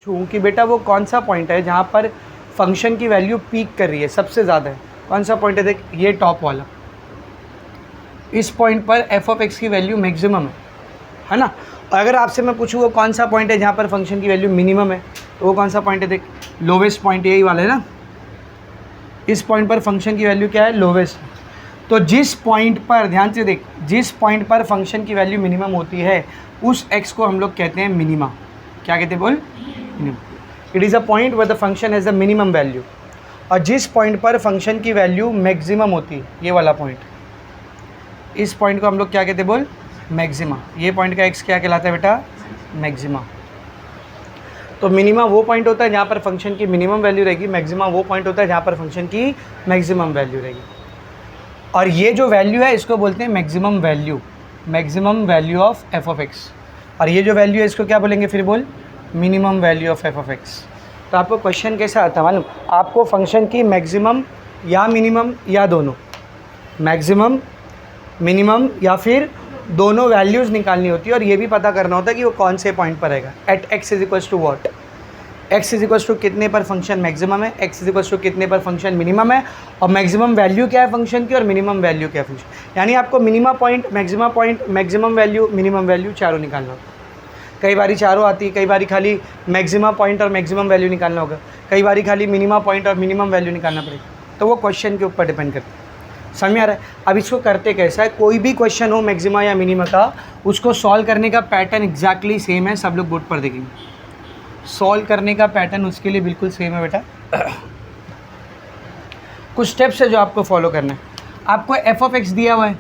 हूँ कि बेटा वो कौन सा पॉइंट है जहाँ पर फंक्शन की वैल्यू पीक कर रही है, सबसे ज़्यादा है, कौन सा पॉइंट है? देख, ये टॉप वाला, इस पॉइंट पर एफ ऑफ एक्स की वैल्यू मैक्सिमम है ना। अगर आपसे मैं पूछूँ वो कौन सा पॉइंट है जहाँ पर फंक्शन की वैल्यू मिनिमम है, तो वो कौन सा पॉइंट है? देख, लोवेस्ट पॉइंट यही वाला है ना, इस पॉइंट पर फंक्शन की वैल्यू क्या है? लोवेस्ट। तो जिस पॉइंट पर, ध्यान से देख, जिस पॉइंट पर फंक्शन की वैल्यू मिनिमम होती है उस एक्स को हम लोग कहते हैं मिनिमा। क्या कहते हैं बोल? Minimum. It is a point where the function has the minimum value. और जिस पॉइंट पर फंक्शन की वैल्यू मैक्सिमम होती है, ये वाला पॉइंट, इस पॉइंट को हम लोग क्या कहते हैं बोल? मैक्सिमा। ये पॉइंट का एक्स क्या कहलाता है बेटा? मैक्सिमा। तो मिनिमा वो पॉइंट होता है जहाँ पर फंक्शन की मिनिमम वैल्यू रहेगी, मैक्सिमा वो पॉइंट होता है जहाँ पर फंक्शन की मैक्सिमम वैल्यू रहेगी। और ये जो वैल्यू है इसको बोलते हैं maximum value, maximum value of F of x. और ये जो वैल्यू है इसको क्या बोलेंगे फिर बोल? Minimum value of F of x. तो आपको क्वेश्चन कैसा आता है मालूम? आपको फंक्शन की मैक्सिमम या मिनिमम या दोनों, मैक्सिमम, मिनिमम या फिर दोनों वैल्यूज़ निकालनी होती है और ये भी पता करना होता है कि वो कौन से पॉइंट पर रहेगा। At x is equals to what, X is equals to कितने पर फंक्शन मैक्सिमम है, एक्स इज इक्वल्स टू कितने पर फंक्शन मिनिमम है, और मैक्सिमम वैल्यू क्या है फंक्शन की और मिनिमम वैल्यू क्या है फंक्शन। यानी आपको minima point, maximum value, minimum value चारों निकालना होगा। कई बारी चारों आती, कई बारी खाली मैक्सिमा पॉइंट और मैक्सिमम वैल्यू निकालना होगा, कई बारी खाली मिनिमा पॉइंट और मिनिमम वैल्यू निकालना पड़ेगा। तो वो क्वेश्चन के ऊपर डिपेंड करता है। समझ में आ रहा है? अब इसको करते कैसा है? कोई भी क्वेश्चन हो मैक्सिमा या मिनिमा का, उसको सॉल्व करने का पैटर्न एग्जैक्टली सेम है, सब लोग बोर्ड पर देखेंगे। सॉल्व करने का पैटर्न उसके लिए बिल्कुल सेम है बेटा। कुछ स्टेप्स है जो आपको फॉलो करना है। आपको एफ ऑफ एक्स दिया हुआ है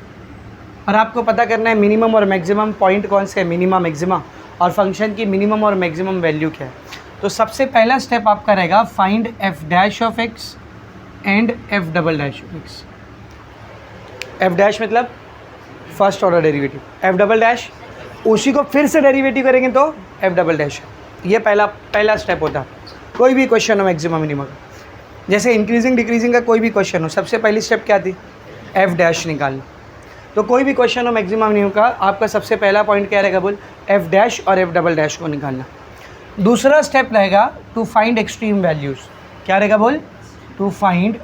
और आपको पता करना है मिनिमम और मैक्सिमम पॉइंट कौन से है, मिनिमा मैक्सिमा, और फंक्शन की मिनिमम और मैक्सिमम वैल्यू क्या है। तो सबसे पहला स्टेप आपका रहेगा find F dash of X and F double dash of x. F dash मतलब first order derivative, F double dash उसी को फिर से डेरिवेटिव करेंगे तो एफ डबल डैश। ये पहला स्टेप होता है कोई भी क्वेश्चन हो मैक्सिमम मिनिमम का। जैसे इंक्रीजिंग डिक्रीजिंग का कोई भी क्वेश्चन हो, सबसे पहली स्टेप क्या थी? एफ डैश निकालना। तो कोई भी क्वेश्चन हो मैक्सिमम मिनिमम का, आपका सबसे पहला पॉइंट क्या रहेगा बोल? एफ डैश और एफ डबल डैश को निकालना। दूसरा स्टेप रहेगा टू फाइंड एक्सट्रीम वैल्यूज़। क्या रहेगा बोल? To find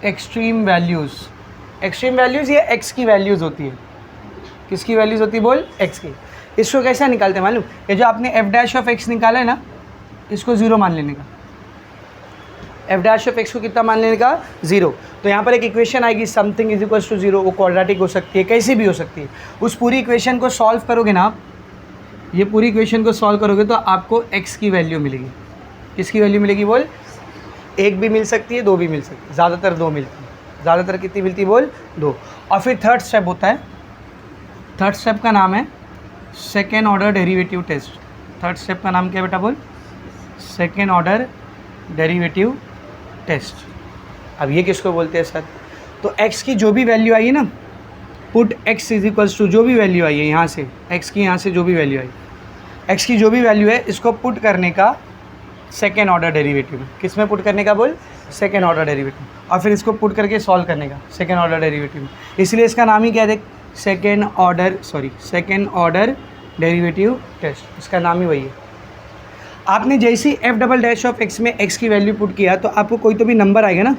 extreme values. Extreme values ये एक्स की वैल्यूज़ होती है। किसकी वैल्यूज़ होती है बोल? एक्स की। इसको कैसा निकालते हैं मालूम? ये जो आपने एफ डैश ऑफ एक्स निकाला है ना, इसको ज़ीरो मान लेने का। एफ डैश ऑफ एक्स को कितना मान लेने का? ज़ीरो। तो यहाँ पर एक इक्वेशन आएगी, something is equals to zero. वो क्वाड्रेटिक हो सकती है, कैसी भी हो सकती है। उस पूरी इक्वेशन को सॉल्व करोगे ना आप, ये पूरी इक्वेशन को सॉल्व करोगे तो आपको एक्स की वैल्यू मिलेगी। किसकी वैल्यू मिलेगी बोल? एक भी मिल सकती है, दो भी मिल सकती है, ज़्यादातर दो मिलती है। ज़्यादातर कितनी मिलती है बोल? दो। और फिर थर्ड स्टेप होता है, थर्ड स्टेप का नाम है second order derivative test. Third step का नाम क्या है बेटा बोल? Second order derivative test. अब ये किसको बोलते हैं सर? तो x की जो भी वैल्यू आई है ना, put x is equals to जो भी वैल्यू आई है यहाँ से, x की यहाँ से जो भी वैल्यू आई, x की जो भी वैल्यू है इसको पुट करने का सेकेंड ऑर्डर डेरिवेटिव में। किस में पुट करने का बोल? Second order derivative. और फिर इसको पुट करके सॉल्व करने का सेकेंड ऑर्डर डेरिवेटिव में। इसलिए इसका नाम ही क्या है देख? Second order derivative test. इसका नाम ही वही है। आपने जैसे ही F double dash of x में एक्स की वैल्यू पुट किया तो आपको कोई तो भी नंबर आएगा ना,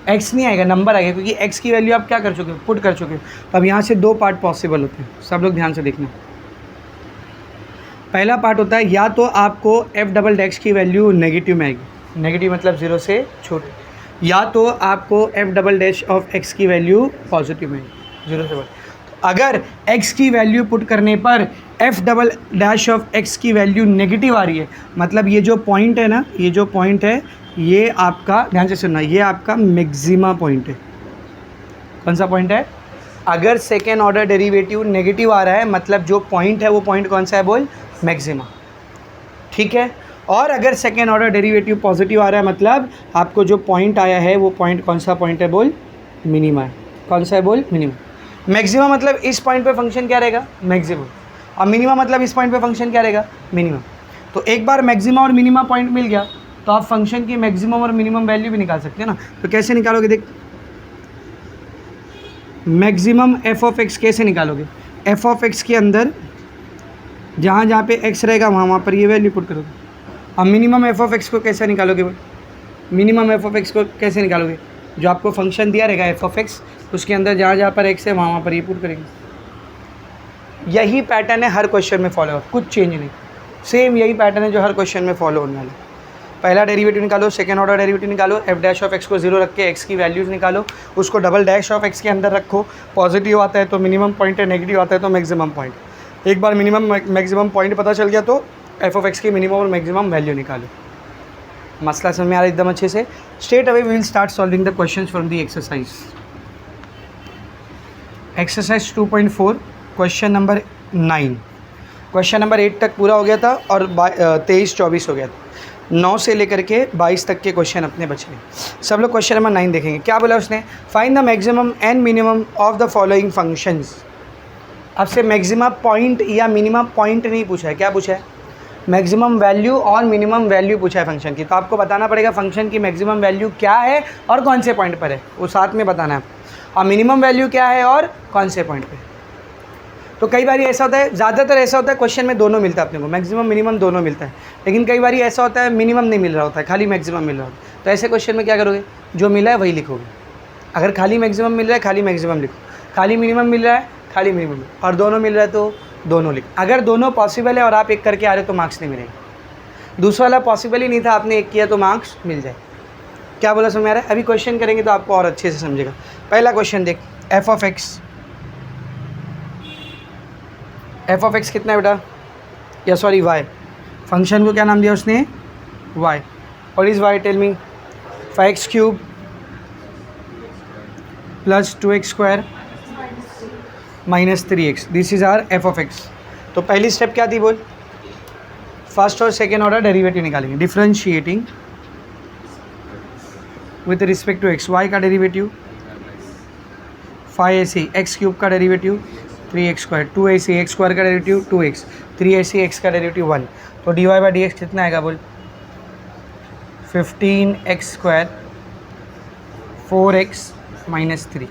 एक्स नहीं आएगा, नंबर आएगा, क्योंकि एक्स की वैल्यू आप क्या कर चुके हो? पुट कर चुके हो। तो अब यहाँ से दो पार्ट पॉसिबल होते हैं, सब लोग ध्यान से देखना। पहला पार्ट होता है या तो आपको एफ डबल डैश की वैल्यू नेगेटिव में आएगी, नेगेटिव मतलब ज़ीरो से छोटे, या तो आपको F double dash of x की वैल्यू पॉजिटिव में आएगी, ज़ीरो से बड़े। अगर x की वैल्यू पुट करने पर F double dash of x की वैल्यू नेगेटिव आ रही है, मतलब ये जो पॉइंट है ना, ये जो पॉइंट है ये आपका, ध्यान से सुनना, ये आपका मैक्सिमा पॉइंट है। कौन सा पॉइंट है? अगर सेकेंड ऑर्डर डेरिवेटिव नेगेटिव आ रहा है मतलब जो पॉइंट है वो पॉइंट कौन सा है बोल? मैक्सिमा। ठीक है। और अगर सेकेंड ऑर्डर डेरिवेटिव पॉजिटिव आ रहा है मतलब आपको जो पॉइंट आया है वो पॉइंट कौन सा पॉइंट है बोल? मिनिमा है। कौन सा है बोल? मिनिमा। मैक्सिमा मतलब इस पॉइंट पे फंक्शन क्या रहेगा? मैक्सिमम। और मिनिमा मतलब इस पॉइंट पे फंक्शन क्या रहेगा? मिनिमम। तो एक बार मैक्सिमा और मिनिमा पॉइंट मिल गया तो आप फंक्शन की मैक्सिमम और मिनिमम वैल्यू भी निकाल सकते हैं ना। तो कैसे निकालोगे? देख, मैक्सिमम एफ ऑफ एक्स कैसे निकालोगे? एफ ऑफ एक्स के अंदर जहाँ जहाँ पे x रहेगा वहाँ पर ये वैल्यू पुट करोगे। अब मिनिमम एफ ऑफ एक्स को कैसे निकालोगे भाई? मिनिमम एफ ऑफ एक्स को कैसे निकालोगे? जो आपको फंक्शन दिया रहेगा एफ ऑफ एक्स, उसके अंदर जहाँ जहाँ पर x है वहाँ पर ये पुट करेंगे। यही पैटर्न है हर क्वेश्चन में फॉलो होगा, कुछ चेंज नहीं, सेम यही पैटर्न है जो हर क्वेश्चन में फॉलो होने वाला है। पहला डेरिवेटिव निकालो, सेकंड ऑर्डर डेरिवेटिव निकालो, एफ डैश ऑफ एक्स को 0 रख के एक्स की वैल्यूज़ निकालो, उसको डबल डैश ऑफ एक्स के अंदर रखो। पॉजिटिव आता है तो मिनिमम पॉइंट है, नेगेटिव आता है तो मैक्सिमम पॉइंट। एक बार मिनिमम मैक्सिमम पॉइंट पता चल गया तो एफ ऑफ एक्स की मिनिमम और मैक्सिमम वैल्यू निकालो। मसला समझ में आ रहा है एकदम अच्छे से? Straight away we will start solving the questions from the exercise. Exercise 2.4 question number 9। Question number 8 तक पूरा हो गया था और 23-24 हो गया था। 9 से लेकर के 22 तक के क्वेश्चन अपने बचे। सब लोग क्वेश्चन नंबर 9 देखेंगे। क्या बोला उसने? Find the maximum and minimum of the following functions. आपसे मैक्सिमम पॉइंट या मिनिमम पॉइंट नहीं पूछा है, क्या पूछा है? मैक्सिमम वैल्यू और मिनिमम वैल्यू पूछा है फंक्शन की। तो आपको बताना पड़ेगा फंक्शन की मैक्सिमम वैल्यू क्या है और कौन से पॉइंट पर है, वो साथ में बताना है। और मिनिमम वैल्यू क्या है और कौन से पॉइंट पे। तो कई बार ऐसा होता है, ज़्यादातर ऐसा होता है क्वेश्चन में दोनों मिलता है अपने को, मैक्सिमम मिनिमम दोनों मिलता है। लेकिन कई बार ऐसा होता है मिनिमम नहीं मिल रहा होता है, खाली मैक्सिमम मिल रहा होता है। तो ऐसे क्वेश्चन में क्या करोगे? जो मिला है वही लिखोगे। अगर खाली मैक्सिमम मिल रहा है खाली मैक्सिमम लिखो, खाली मिनिमम मिल रहा है खाली मिनिमम, और दोनों मिल रहा है तो दोनों लिखो। अगर दोनों पॉसिबल है और आप एक करके आ रहे हो तो मार्क्स नहीं मिलेगा। दूसरा वाला पॉसिबल ही नहीं था, आपने एक किया तो मार्क्स मिल जाए। क्या बोला समझ आ रहा है? अभी क्वेश्चन करेंगे तो आपको और अच्छे से समझेगा। पहला क्वेश्चन देख, f of x. F of x कितना है बेटा? या सॉरी वाई। फंक्शन को क्या नाम दिया उसने? वाई। और is Y? Tell me. 5x³ plus 2x² minus 3x। This is our F of x. तो पहली स्टेप क्या थी बोल? फर्स्ट और सेकेंड ऑर्डर डेरिवेटिव निकालेंगे। Differentiating with respect to X. Y का डेरिवेटिव 5ac, x³ का डेरिवेटिव 3x², 2ac, x² का डेरिवेटिव 2x, 3ac, x का डेरिवेटिव 1। तो dy/dx कितना आएगा बोल? 15x² 4x minus 3।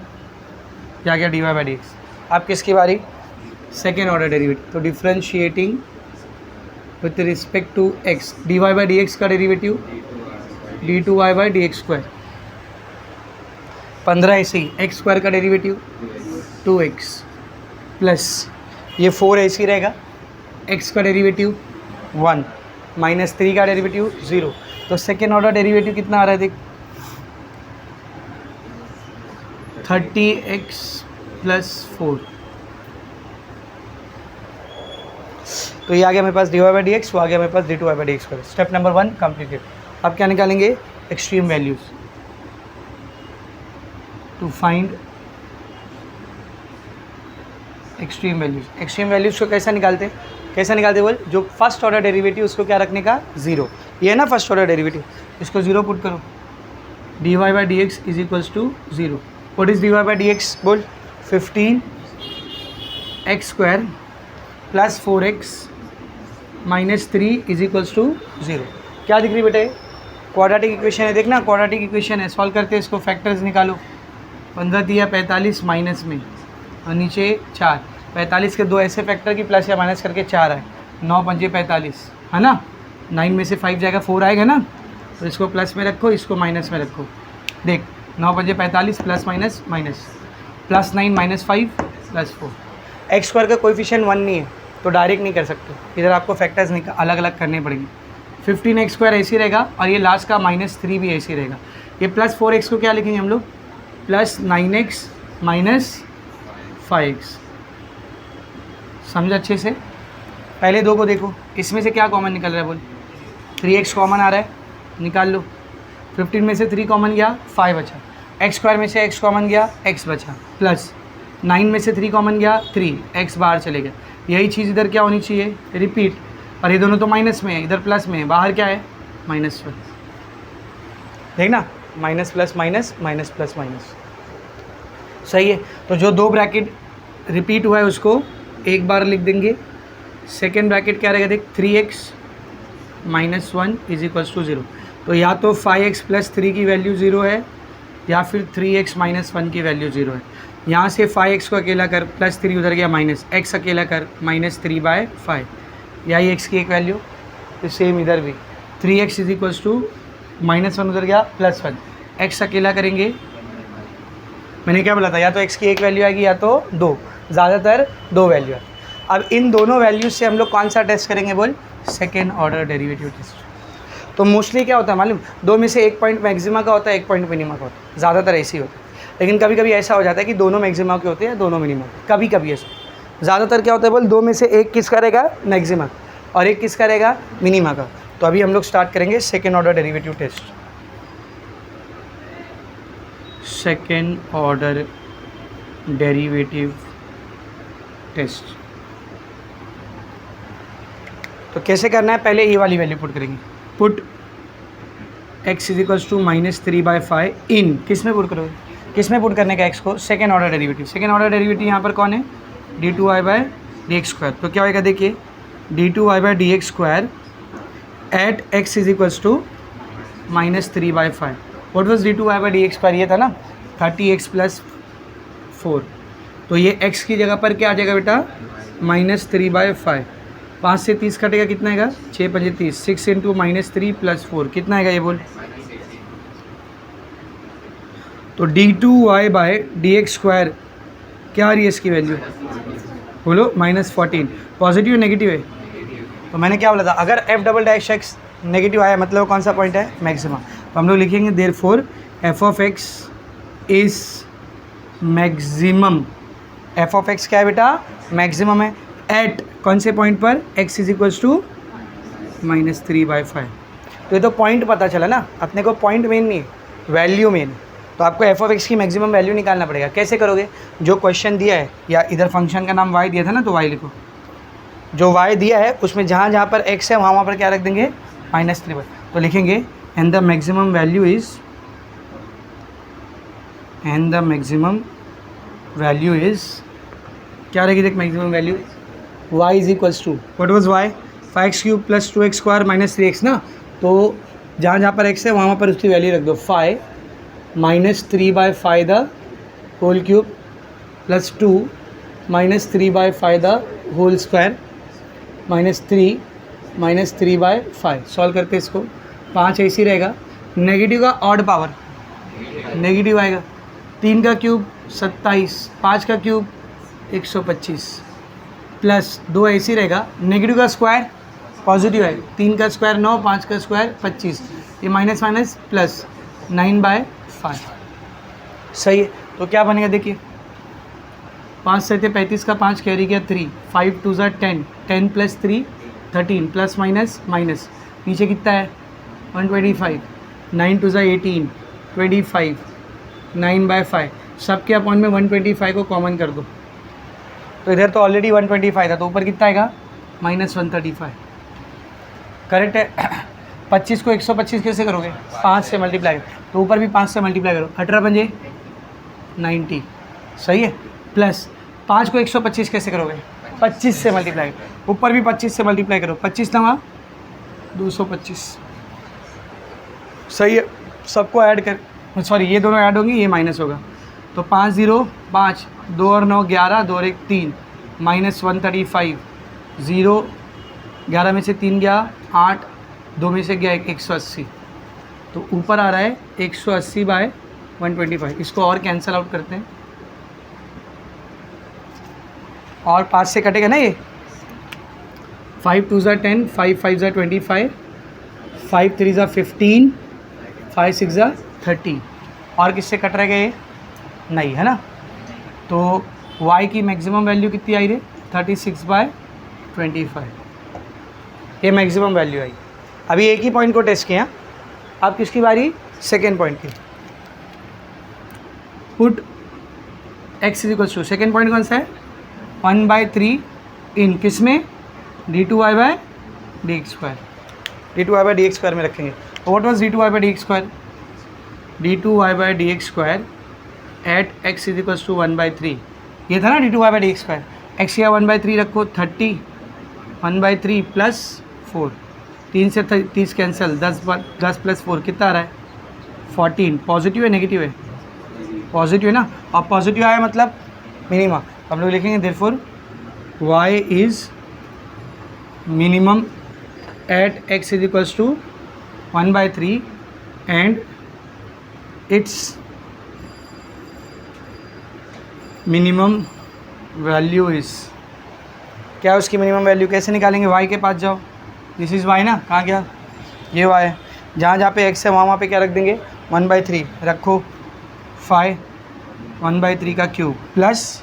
क्या गया dy/dx? आप किसकी बारी? Second order derivative. तो differentiating with respect to x, dy/dx का डेरिवेटिव d2y/dx²। 15ac, x² का डेरिवेटिव 2x प्लस ये 4ac रहेगा, x का डेरिवेटिव 1 माइनस 3 का डेरिवेटिव 0। तो सेकेंड ऑर्डर डेरिवेटिव कितना आ रहा है देख? 30x plus 4। तो ये आ गया मेरे पास dy/dx, वो आ गया मेरे पास d2y/dx²। Step number 1 completed. अब क्या निकालेंगे? Extreme values to find extreme values. Extreme values को कैसा निकालते बोल? जो फर्स्ट ऑर्डर डेरिवेटिव उसको क्या रखने का? 0। ये है ना फर्स्ट ऑर्डर डेरिवेटिव, इसको 0 पुट करो। dy/dx is equals to 0। What is dy/dx बोल? 15x² plus 4x minus 3 is equals to 0। क्या दिख रही बेटे? क्वाड्रेटिक इक्वेशन है, देखना क्वाड्रेटिक इक्वेशन है। सॉल्व करते हैं इसको, फैक्टर्स निकालो। 15 दिया 45 माइनस में और नीचे 4। 45 के दो ऐसे फैक्टर की प्लस या माइनस करके 4 आए। 9 पंजे 45 है ना। 9 में से 5 जाएगा, 4 आएगा ना। तो इसको प्लस में रखो, इसको माइनस में रखो। देख 9 पंजे 45 plus minus minus, plus 9 minus 5 plus 4। x² का कोएफिशिएंट 1 नहीं है तो डायरेक्ट नहीं कर सकते, इधर आपको फैक्टर्स अलग अलग करने पड़ेंगे। 15x² ऐसे रहेगा और ये लास्ट का -3 भी ऐसे रहेगा। ये प्लस 4x को क्या लिखेंगे हम लोग? Plus 9x minus 5x। समझ अच्छे से? पहले दो को देखो, इसमें से क्या कॉमन निकल रहा है बोल? 3x कॉमन आ रहा है, निकाल लो। 15 में से 3 कॉमन गया, 5 बचा। x² में से x कॉमन गया, x बचा। प्लस 9 में से 3 कॉमन गया, 3 x बाहर चले गया। यही चीज़ इधर क्या होनी चाहिए? रिपीट। और ये दोनों तो माइनस में है, इधर प्लस में है, बाहर क्या है? -1। देखना, minus plus minus, minus plus minus, सही है। तो जो दो ब्रैकेट रिपीट हुआ है उसको एक बार लिख देंगे। सेकेंड ब्रैकेट क्या रहेगा देख? 3x minus 1 is equals to 0। तो या तो 5x प्लस 3 की वैल्यू 0 है या फिर 3x माइनस 1 की वैल्यू 0 है। यहाँ से 5x को अकेला कर, प्लस 3 उधर गया माइनस, x अकेला कर, -3/5। यही एक्स की एक वैल्यू, तो सेम इधर भी 3x इज इक्वल्स टू -1 उधर गया +1, x अकेला करेंगे, मैंने क्या बोला था, या तो x की एक वैल्यू आएगी या तो दो, ज़्यादातर दो वैल्यू है। अब इन दोनों वैल्यूज से हम लोग कौन सा टेस्ट करेंगे बोल, सेकेंड ऑर्डर डेरिवेटिव टेस्ट। तो मोस्टली क्या होता है मालूम, दो में से एक पॉइंट मैक्सिमा का होता है, एक पॉइंट मिनिमा का होता है, ज़्यादातर ऐसे ही होता है। लेकिन कभी कभी ऐसा हो जाता है कि दोनों मैक्सिमा के होते हैं, दोनों मिनिमा, कभी कभी ऐसा। ज़्यादातर क्या होता है बोल, दो में से एक किसका रहेगा, मैक्सिमा, और एक किसका रहेगा, मिनिमा का। तो अभी हम लोग स्टार्ट करेंगे second order derivative test. Second order derivative test तो कैसे करना है, पहले ये वाली वैल्यू पुट करेंगे, put x is equals to -3/5 in, किस में पुट करोगे, किस में पुट करने का x को, second order derivative. Second order derivative यहाँ पर कौन है, d2y/dx²। तो क्या होगा देखिए, d2y/dx² at x is equals to -3/5। What was d2y/dx², ये था ना 30x + 4। तो ये x की जगह पर क्या आ जाएगा बेटा, -3/5। 5 से 30 कटेगा, कितना आएगा, 6 × 5 = 30, 6 × -3 + 4 कितना आएगा ये बोल। तो d2y/dx² क्या आ रही है इसकी वैल्यू, बोलो -14। पॉजिटिव नेगेटिव है, तो मैंने क्या बोला था, अगर f'(x) नेगेटिव आया मतलब कौन सा पॉइंट है, मैक्सिमा। तो हम लोग लिखेंगे therefore f(x) is maximum. f(x) क्या है बेटा, मैक्सिमम है, एट कौन से पॉइंट पर, x इज इक्वल्स टू -3/5। तो ये तो पॉइंट पता चला ना, अपने को पॉइंट मेन नहीं है, वैल्यू मेन। तो आपको f(x) की मैक्सिमम वैल्यू निकालना पड़ेगा। कैसे करोगे, जो क्वेश्चन दिया है, या इधर फंक्शन का नाम y दिया था ना, तो y लिखो, जो y दिया है उसमें जहाँ जहाँ पर x है वहाँ पर क्या रख देंगे, -3/5। तो लिखेंगे and the maximum value is, and the maximum value is, क्या रहेगी देख maximum value, y is equals to, what was y, 5x³ + 2x² - 3x ना। तो जहाँ जहाँ पर x है वहाँ पर उसकी वैल्यू रख दो, 5 -3/5 the whole cube + 2 -3/5 the whole square -3 -3/5। Solve करके इसको, 5 ऐसी रहेगा, नेगेटिव का ऑड पावर नेगेटिव आएगा, 3 का क्यूब 27, 5 का क्यूब 125 प्लस 2 ऐसी रहेगा, नेगेटिव का स्क्वायर पॉजिटिव है, 3 का स्क्वायर 9, 5 का स्क्वायर 25, ये माइनस माइनस प्लस 9/5। सही है, तो क्या बनेगा देखिए, 5 से 35 का 5 कैरी किया 3, 5 2 ज़ा 10, 10 + 3 13 प्लस माइनस माइनस, पीछे कितना है 125, 9 2 ज़ा 18 25, 9/5। सबके अपॉन में 125 को कॉमन कर दो, तो इधर तो ऑलरेडी 125 था, तो ऊपर कितना आएगा -135। करेक्ट है। 25 को 125 कैसे करोगे, 5 से मल्टीप्लाई, तो ऊपर भी 5 से मल्टीप्लाई करो, 18 पंजे 90, सही है। प्लस 5 को 125 कैसे करोगे, 25 से मल्टीप्लाई, ऊपर भी 25 से मल्टीप्लाई करो, 25 9 225, सही है। सबको ऐड कर, सॉरी ये दोनों ऐड होंगी, ये माइनस होगा, तो 5 0 5, 2 और 9 11, 2 और 1 3, -135, 0 11 में से 3 गया 8, 2 में से गया 180, तो ऊपर आ रहा है 180/125। इसको और कैंसिल आउट करते हैं, और 5 से कटेगा ना ये, 5 2 ज़ा 10, 5 5 ज़ा 25, 5 3 ज़ा 15, 5 6 ज़ा 30, और किससे कट रहेगा ये, नहीं है ना। तो y की मैक्सिमम वैल्यू कितनी आई रे, 36/25, ये मैक्सिमम वैल्यू आई। अभी एक ही पॉइंट को टेस्ट किया, अब किसकी बारी, सेकेंड पॉइंट की। Put x is equals to, second point कौन सा है, 1/3 इन किस में, d2y/dx², d2y/dx² में रखेंगे। What was d2y/dx², d2y/dx² at x is equals to 1/3, ये था ना d2y/dx², x या 1/3 रखो, 30 1/3 प्लस 4, 3 से 30 कैंसिल, 10 + 4 कितना आ रहा है 14। पॉजिटिव है नेगेटिव है, पॉजिटिव है ना, और पॉजिटिव आया मतलब मिनिमा। हम लोग लिखेंगे therefore y is minimum at x is equals to 1/3 and its minimum value is, क्या है उसकी मिनिमम वैल्यू, कैसे निकालेंगे, y के पास जाओ, दिस इज़ y ना, कहाँ गया, ये y है, जहाँ जहाँ पे x है वहाँ पे क्या रख देंगे 1/3 रखो, 5 1/3 का क्यूब प्लस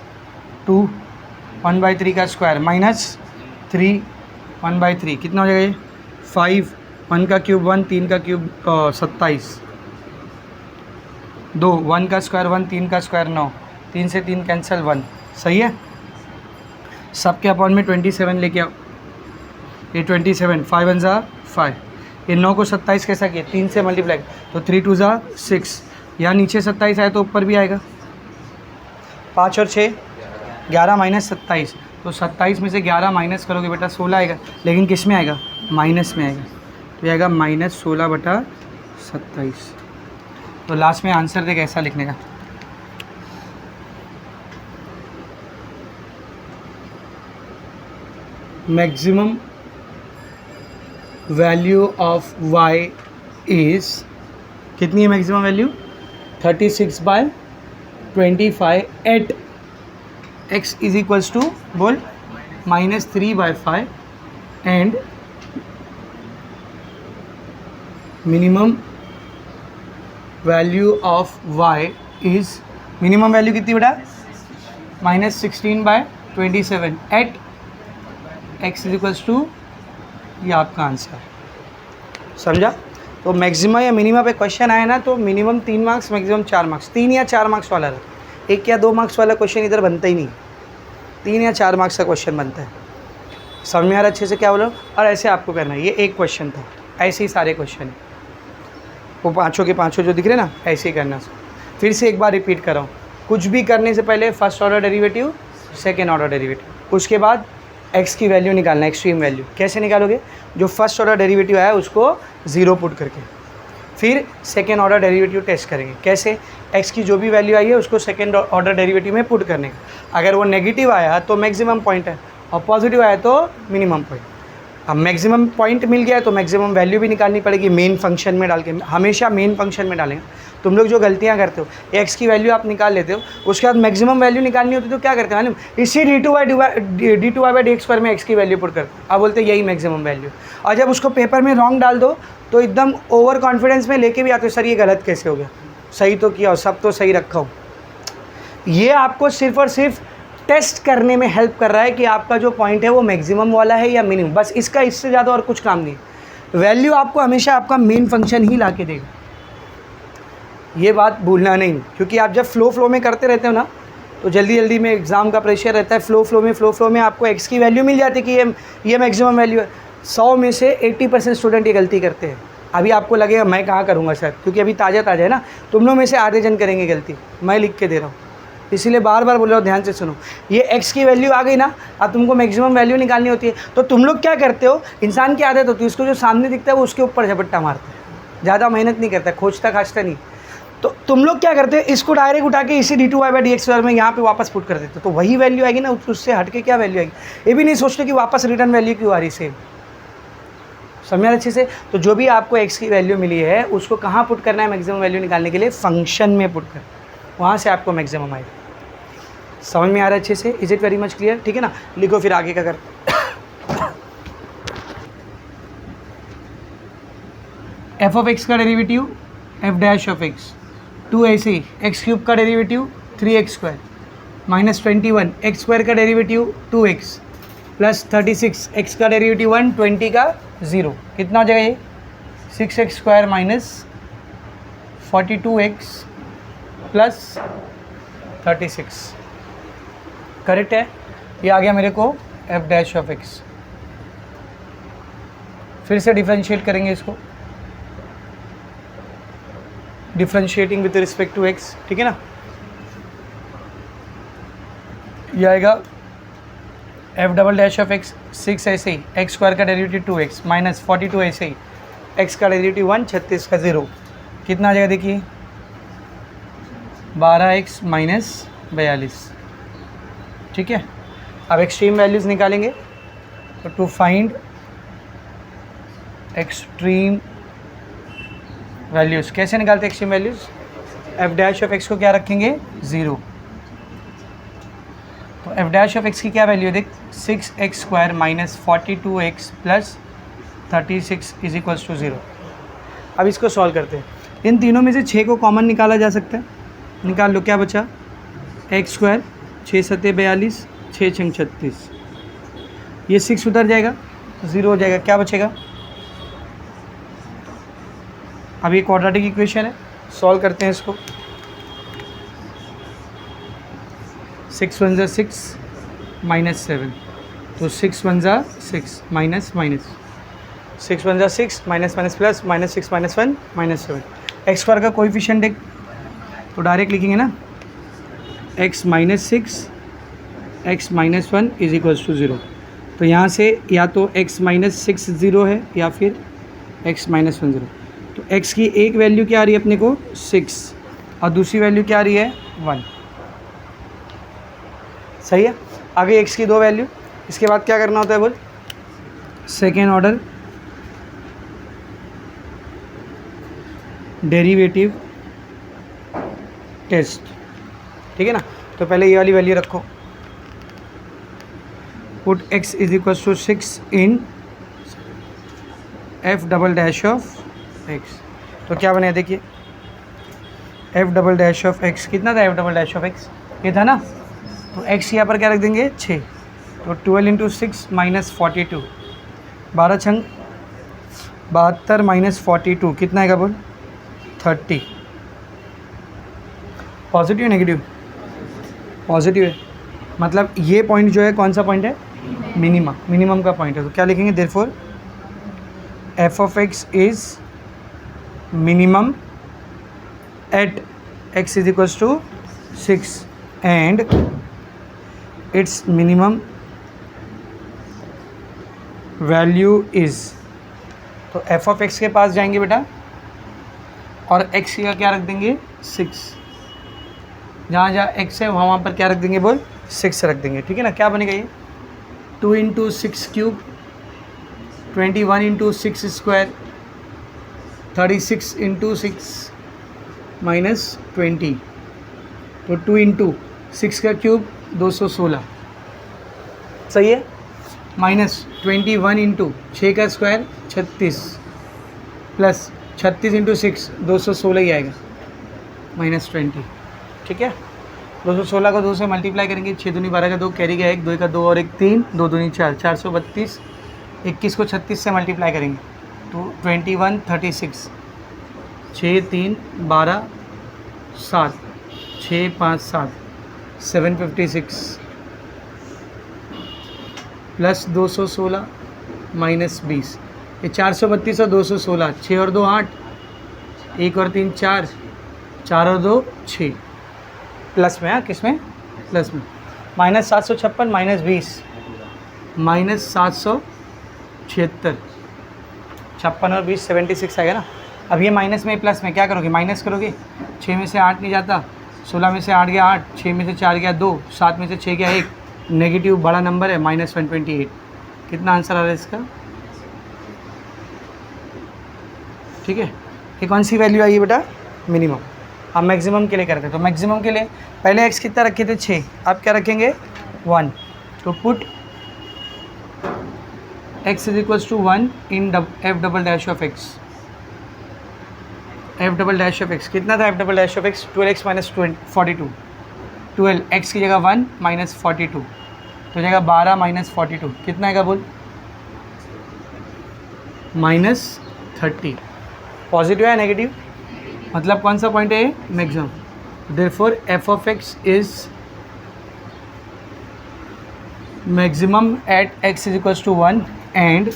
2 1/3 का स्क्वायर माइनस 3 1/3 कितना हो जाएगा ये 5 1 का क्यूब 1 3 का क्यूब 27 2 1 का स्क्वायर 1 3 का स्क्वायर 9 3 से 3 कैंसिल 1, सही है। सबके अपॉन में 27 लेके आओ, ये 27 5 1 ज़ा 5, ये 9 को 27 कैसा किया 3 से मल्टीप्लाई, तो 3 2 ज़ा 6, यहाँ नीचे 27 आए तो ऊपर भी आएगा, 5 और 6 11 माइनस 27, तो 27 में से 11 माइनस करोगे बेटा 16 आएगा, लेकिन किस में आएगा माइनस में आएगा, तो आएगा -16/27। तो लास्ट में आंसर देख ऐसा लिखने का, maximum value of y is, कितनी है maximum value 36/25 at x is equals to बोल -3/5 and minimum value of y is, minimum value कितनी बेटा -16/27 at x is equals to, ये आपका आंसर, समझा। तो मैक्सिमम या मिनिमम पे क्वेश्चन आए ना, तो मिनिमम 3 मार्क्स मैक्सिमम 4 मार्क्स, 3 या 4 मार्क्स वाला रहा, 1 या 2 मार्क्स वाला क्वेश्चन इधर बनता ही नहीं, 3 या 4 मार्क्स का क्वेश्चन बनता है, समझ में आ रहा अच्छे से क्या बोलो। और ऐसे आपको करना है, ये एक क्वेश्चन था, ऐसे ही सारे क्वेश्चन है, वो पाँचों के पाँचों जो दिख रहे ना ऐसे ही करना। फिर से एक बार रिपीट कर रहा हूँ, कुछ भी करने से पहले first order derivative, second order derivative, उसके बाद x की वैल्यू निकालना, एक्सट्रीम वैल्यू कैसे निकालोगे, जो फर्स्ट ऑर्डर डेरिवेटिव आया उसको 0 पुट करके, फिर सेकेंड ऑर्डर डेरिवेटिव टेस्ट करेंगे, कैसे x की जो भी वैल्यू आई है उसको सेकेंड ऑर्डर डेरिवेटिव में पुट करने का, अगर वो नेगेटिव आया तो मैक्सिमम पॉइंट है और पॉजिटिव आया तो मिनिमम पॉइंट। अब मैक्सिमम पॉइंट मिल गया तो मैक्सिमम वैल्यू भी निकालनी पड़ेगी, मेन फंक्शन में डाल के, हमेशा मेन फंक्शन में डालेंगे। तुम लोग जो गलतियां करते हो, x की वैल्यू आप निकाल लेते हो, उसके बाद मैक्सिमम वैल्यू निकालनी होती तो क्या करते हैं मालूम, इसी d2/dx² में x की वैल्यू पुट करते, अब बोलते यही मैक्सिमम वैल्यू, और जब उसको पेपर में रॉन्ग डाल दो तो एकदम ओवर कॉन्फिडेंस में लेके भी आते हो, सर ये गलत कैसे हो गया, सही तो किया हो, सब तो सही रखा हो। ये आपको सिर्फ और सिर्फ टेस्ट करने में हेल्प कर रहा है कि आपका जो पॉइंट है वो मैक्सिमम वाला है या मिनिमम, बस इसका, इससे ज़्यादा और कुछ काम नहीं। वैल्यू आपको हमेशा आपका मेन फंक्शन ही ला के देगा, ये बात भूलना नहीं, क्योंकि आप जब फ्लो में करते रहते हो ना तो जल्दी जल्दी में एग्ज़ाम का प्रेशर रहता है, फ्लो में आपको x की वैल्यू मिल जाती है कि ये मैक्सिमम वैल्यू है। 100 में से 80% स्टूडेंट ये गलती करते हैं। अभी आपको लगेगा मैं कहाँ करूँगा सर, क्योंकि अभी ताज़ा है ना, तुम लोग में से आधे जन करेंगे गलती, मैं लिख के दे रहा हूँ, इसीलिए बार बार बोल रहा हूँ, ध्यान से सुनो। ये x की वैल्यू आ गई ना, अब तुमको मैक्सिमम वैल्यू निकालनी होती है, तो तुम लोग क्या करते हो, इंसान की आदत होती है उसको जो सामने दिखता है वो उसके ऊपर झपट्टा मारता है, ज़्यादा मेहनत नहीं करता, खोजता खाजता नहीं। तो तुम लोग क्या करते हो, इसको डायरेक्ट उठा के इसी d2/dx² में यहाँ पे वापस पुट कर देते हो, तो वही वैल्यू आएगी ना, उससे हट के क्या वैल्यू आएगी, ये भी नहीं सोचते कि वापस रिटर्न वैल्यू क्यों आ रही, सेम। समझा अच्छे से। तो जो भी आपको x की वैल्यू मिली है उसको कहाँ पुट करना है मैक्सिमम वैल्यू निकालने के लिए, फंक्शन में पुट कर, वहाँ से आपको मैक्सिमम आएगा। समझ में आ रहा है अच्छे से, is it very much clear, ठीक है ना। लिखो फिर आगे का कर, f(x) का डेरिवेटिव f'(x), 2 ऐसे ही x³ का डेरिवेटिव 3x² -21, x² का डेरिवेटिव 2x प्लस 36, x का डेरिवेटिव 1, 20 का 0, कितना हो जाएगा ये 6x² -42x प्लस 36, करेक्ट है। ये आ गया मेरे को f'(x). फिर से डिफरेंशिएट करेंगे इसको, differentiating with respect to x, ठीक है ना। ये आएगा f'(x), 6 ऐसे ही x² का डेरिवेटिव 2x माइनस 42 ऐसे ही x का डेरिवेटिव 1, 36 का 0, कितना आ जाएगा देखिए 12x -42, ठीक है। अब एक्सट्रीम वैल्यूज़ निकालेंगे, तो टू फाइंड एक्सट्रीम वैल्यूज़। कैसे निकालते हैं extreme values? F dash of x को क्या रखेंगे? 0। तो एफ डैश ऑफ एक्स की क्या वैल्यू है देख, 6x² minus 42x plus 36 is equals to 0। अब इसको सॉल्व करते हैं। इन तीनों में से 6 को कॉमन निकाला जा सकता है, निकाल लो। क्या बचा? x², 6 सत्ते 42, 6 छंग 36। ये 6 उधर जाएगा, 0 हो जाएगा। क्या बचेगा? अब ये क्वाड्रेटिक इक्वेशन है, सॉल्व करते हैं इसको। 6 1 ज़ा 6 माइनस 7, तो 6 1 ज़ा 6 माइनस 6 1 ज़ा 6 minus plus minus 6 minus 1 minus 7। x² का कोएफिशिएंट एक तो डायरेक्ट लिखेंगे ना, x minus 6 x minus 1 is equals to 0। तो यहाँ से या तो x माइनस 6 0 है या फिर x माइनस 1 0। तो x की एक वैल्यू क्या आ रही है अपने को? 6, और दूसरी वैल्यू क्या आ रही है? 1। सही है। आगे x की 2 वैल्यू। इसके बाद क्या करना होता है बोल? सेकेंड ऑर्डर डेरिवेटिव टेस्ट, ठीक है ना। तो पहले ये वाली वैल्यू रखो, put x is equal to 6 in f double dash of x. तो क्या बने देखिए, f double dash of x कितना था? F double dash of x ये था ना, तो x यहाँ पर क्या रख देंगे? 6। तो 12 इंटू 6 माइनस 42, 12 छंग 72 माइनस 42 कितना आएगा बोल? 30। Positive negative? पॉजिटिव है, मतलब ये पॉइंट जो है कौन सा पॉइंट है? मिनिमम का पॉइंट है। तो क्या लिखेंगे? Therefore f of x is minimum at x is equals to 6 and its minimum value is. तो एफ ऑफ एक्स के पास जाएंगे बेटा और एक्स का क्या रख देंगे? 6। जहाँ जहाँ x है वहाँ पर क्या रख देंगे बोल? 6 रख देंगे, ठीक है ना। क्या बनेगा ये? 2 into 6 cube, 21 into 6 square, 36 into 6 minus 20। तो 2 इंटू 6 का क्यूब 216, सही है। माइनस 21 इंटू 6 का स्क्वायर 36 प्लस 36 इंटू 6 216 ही आएगा, माइनस 20, ठीक है। 216 को 2 से मल्टीप्लाई करेंगे, 6 दूनी 12 का 2 कैरी गया 1, 2 का 2 और 1 3, 2 दूनी 4, 432। 21 को 36 से मल्टीप्लाई करेंगे तो 21 36, 6 3 12 7, 6 5 7, 756 प्लस 216 माइनस 20। ये 432 और 216, 6 और 2 8, 1 और 3 4, 4 और 2 6, प्लस में, हाँ किस में? प्लस में। माइनस 756 माइनस 20 माइनस 776, 56 और 20 76 आएगा ना। अब ये माइनस में प्लस में क्या करोगे? माइनस करोगे। 6 में से 8 नहीं जाता, 16 में से 8 गया 8, 6 में से 4 गया 2, 7 में से 6 गया 1, नेगेटिव बड़ा नंबर है माइनस 128। कितना आंसर आ रहा है इसका? ठीक है। ये कौन सी वैल्यू आई बेटा? मिनिमम। हम मैक्सिमम के लिए करते हैं, तो मैक्सिमम के लिए पहले x कितना रखे थे? 6, अब क्या रखेंगे? 1। तो put x is equals to 1 in f double dash of x. F double dash of x कितना था? F double dash of x 12x minus 42, 12 x की जगह 1 माइनस 42, तो जगह 12 माइनस 42 कितना आएगा बोल? माइनस 30। पॉजिटिव है नेगेटिव? मतलब कौन सा पॉइंट है? Maximum. Therefore f of x is maximum at x is equals to 1 and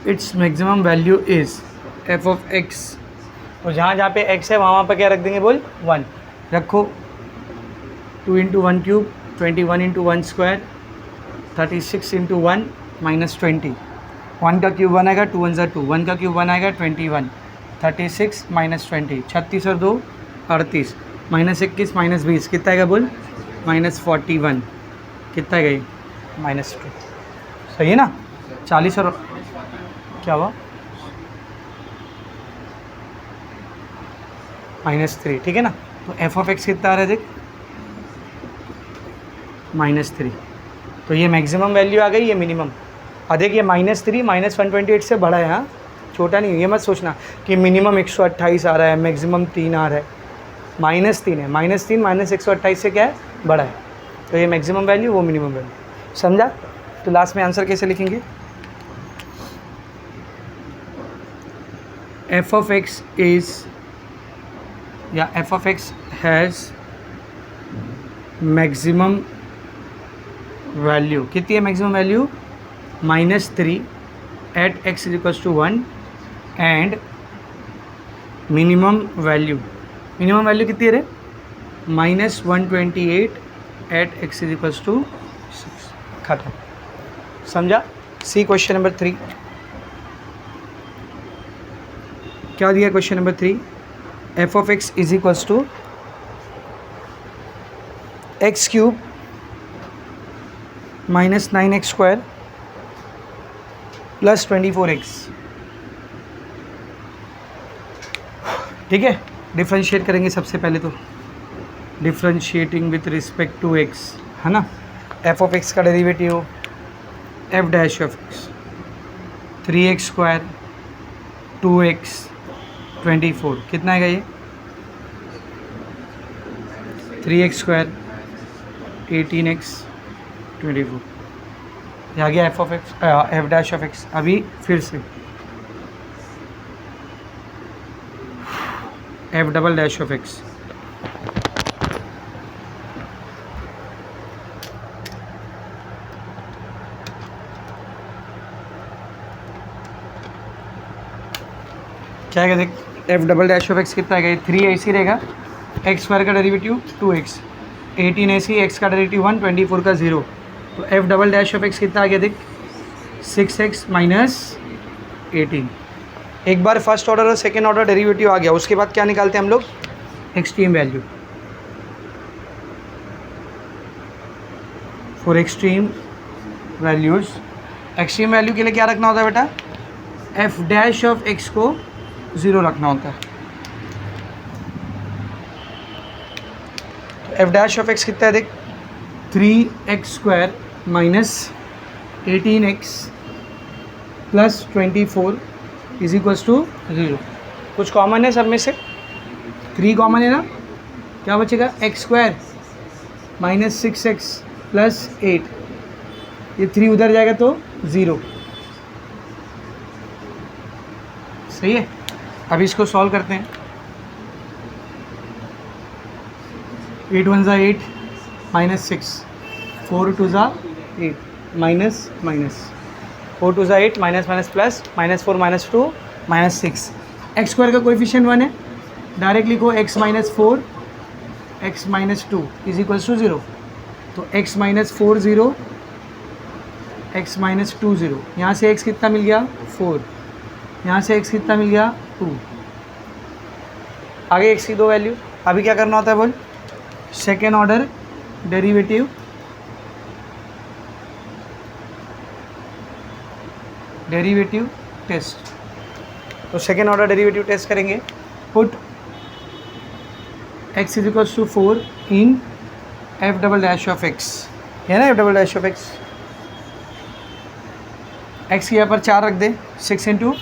its maximum value is f of x. तो जहाँ जहाँ पे x है वहाँ पर क्या रख देंगे बोल? 1 रखो। 2 into 1 cube, 21 into 1 square, 36 into 1 minus 20। 1 का क्यूब 1 आएगा, 2 1 ज़ा 2, 1 का क्यूब 1 आएगा 21, 36 माइनस 20, 36 और 2 38, माइनस 21 माइनस 20 कितना आएगा बोल? माइनस 41। कितना आएगा ये? -2, सही है ना। 40 और क्या हुआ -3, ठीक है ना। तो एफ ऑफ एक्स कितना आ रहा है देख, -3। तो ये मैक्सिमम वैल्यू आ गई, ये मिनिमम। देख ये -3 -128 से बड़ा है, हाँ छोटा नहीं है। ये मत सोचना कि मिनिमम 128 आ रहा है, मैक्सिमम 3 आ रहा है। -3 है, -3 -128 से क्या है, बड़ा है। तो ये मैक्सिमम वैल्यू, वो मिनिमम वैल्यू, समझा। तो लास्ट में आंसर कैसे लिखेंगे, एफ ऑफ एक्स इज़ या f of x has maximum value, कितनी है maximum value, -3 at x is equals to 1 and minimum value कितनी है रे, -128 at x is equals to 6। खत्म, समझा। सी क्वेश्चन नंबर 3 क्या दिया, question number 3, f of x is equals to x³ -9x² plus 24x, ठीक है। डिफ्रेंशिएट करेंगे सबसे पहले, तो differentiating with respect to x, है ना। एफ ऑफ एक्स का derivative F dash of x, 3x² 2x 24, कितना आएगा ये, 3x² 18x 24, आ गया F of x, F dash of x. अभी फिर से F double dash of x, क्या है देख, F double dash of x कितना आएगा, 3 ऐसी रहेगा, x² का डेरिवेटिव 2x, 18 ऐसी, x का डेरिवेटिव 1, 24 का 0। तो F double dash of x कितना आ गया देख, 6x - 18। एक बार फर्स्ट ऑर्डर और सेकेंड ऑर्डर डेरिवेटिव आ गया, उसके बाद क्या निकालते हैं हम लोग, extreme value. For extreme values, extreme value के लिए क्या रखना होता है बेटा, एफ डैश ऑफ एक्स को 0 रखना होता है। एफ डैश ऑफ एक्स कितना है देख, 3x² - 18x plus 24 is equals to 0। कुछ कॉमन है सब में से, 3 कॉमन है ना, क्या बचेगा, x² - 6x प्लस 8, ये 3 उधर जाएगा तो 0, सही है। अभी इसको सॉल्व करते हैं, 8 1 ज़ा 8 -6, 4 2 ज़ा 8 माइनस 4 2 ज़ा 8 माइनस प्लस -4 -2 -6। x² का कोएफिशिएंट 1 है, डायरेक्ट लिखो x - 4 x - 2 is equals to 0। तो x - 4 0, x - 2 0, यहाँ से x कितना मिल गया 4, यहाँ से x कितना मिल गया 2, आगे x की 2 वैल्यू। अभी क्या करना होता है बोल, सेकेंड ऑर्डर डेरिवेटिव टेस्ट। तो सेकेंड ऑर्डर डेरिवेटिव टेस्ट करेंगे, put x is equals to 4 in f double dash of x, है ना, f double dash of x. x की यहाँ पर 4 रख दे, 6 ×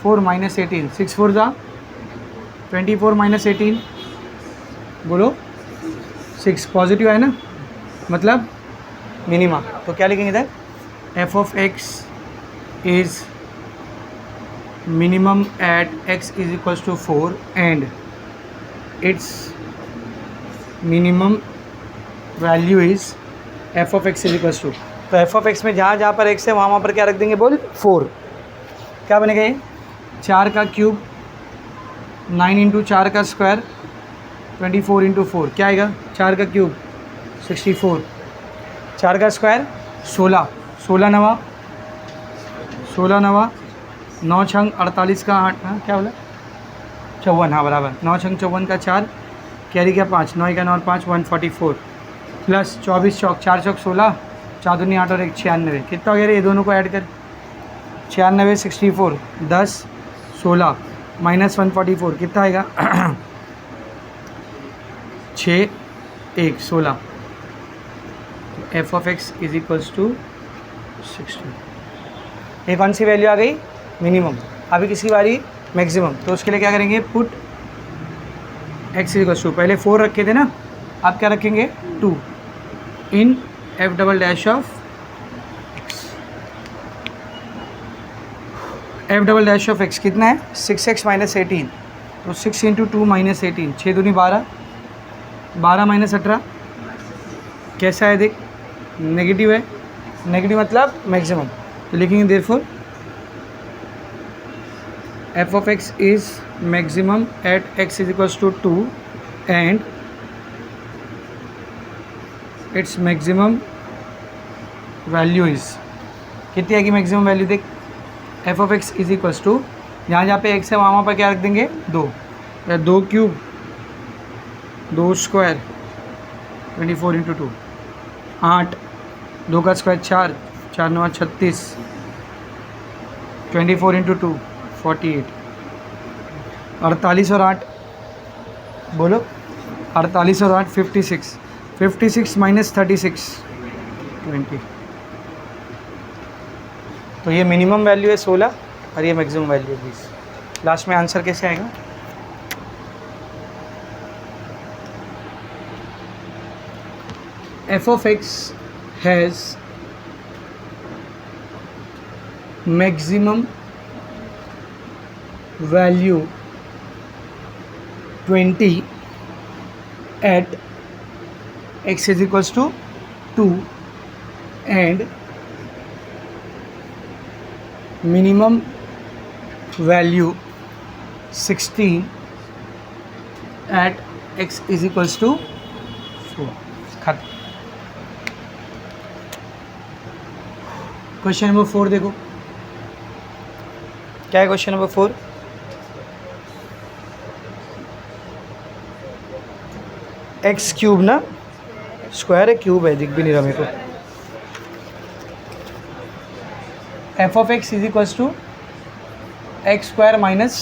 4 - 18, 6 4 ज़ा 24 - 18, बोलो 6, पॉजिटिव है ना, मतलब मिनिमा। तो क्या लिखेंगे इधर, f of x is minimum at x is equals to 4 and its minimum value is f of x is equals to. तो एफ ऑफ एक्स में जहाँ पर x है वहाँ पर क्या रख देंगे बोल, 4। क्या बनेगा ये, 4 का क्यूब 9 × 4 का स्क्वायर 24 × 4, क्या आएगा, 4 का क्यूब 64, 4 का स्क्वायर 16, 16 नवा 9 छंग 48 का 8, हाँ क्या बोला 54, हाँ बराबर, 9 छंग 54 का 4, कैरी का 5, 9 का 9 और 5 144 प्लस 24 चौक 4 चौक 16 4 दूनी 8 और 1 96, कितना हो गया ये दोनों को ऐड कर, 96 64 10 16 माइनस 144 कितना आएगा 6 1 16। तो f of x is equals to 16। ये कौन सी वैल्यू आ गई, मिनिमम। अभी किसकी बारी, मैक्सिमम। तो उसके लिए क्या करेंगे, put x is equals to, पहले 4 रखे थे ना, आप क्या रखेंगे 2 in f double dash of f double dash of x कितना है 6x माइनस 18, तो 6 इंटू 2 माइनस 18, 6 दूनी 12, 12 माइनस 18 कैसा है देख, नेगेटिव है, नेगेटिव मतलब मैक्सिमम। तो लिखेंगे therefore f of x is maximum at x is equals to 2 and its maximum value is, कितनी आएगी मैक्सिमम वैल्यू देख, f of x is equals to, जहाँ पे एक्स है वहाँ पर क्या रख देंगे 2, या 2 क्यूब 2 स्क्वायर 24 इंटू 2 8, 2 का स्क्वायर 4, 4 9 36, 24 इंटू 2 48, 48 और 8 बोलो, 48 और 8 56, 56 माइनस 36 20। तो ये मिनिमम वैल्यू है 16 और ये मैक्सिमम वैल्यू है 20। लास्ट में आंसर कैसे आएगा, f of x has maximum value 20 at x is equals to 2 and minimum value 16 at x is equals to 4। खत्म। क्वेश्चन नंबर 4 देखो, क्या है क्वेश्चन नंबर 4, एक्स क्यूब ना, स्क्वायर है क्यूब है, दिख भी नहीं रहा मेरे को। F of x is equals to X square minus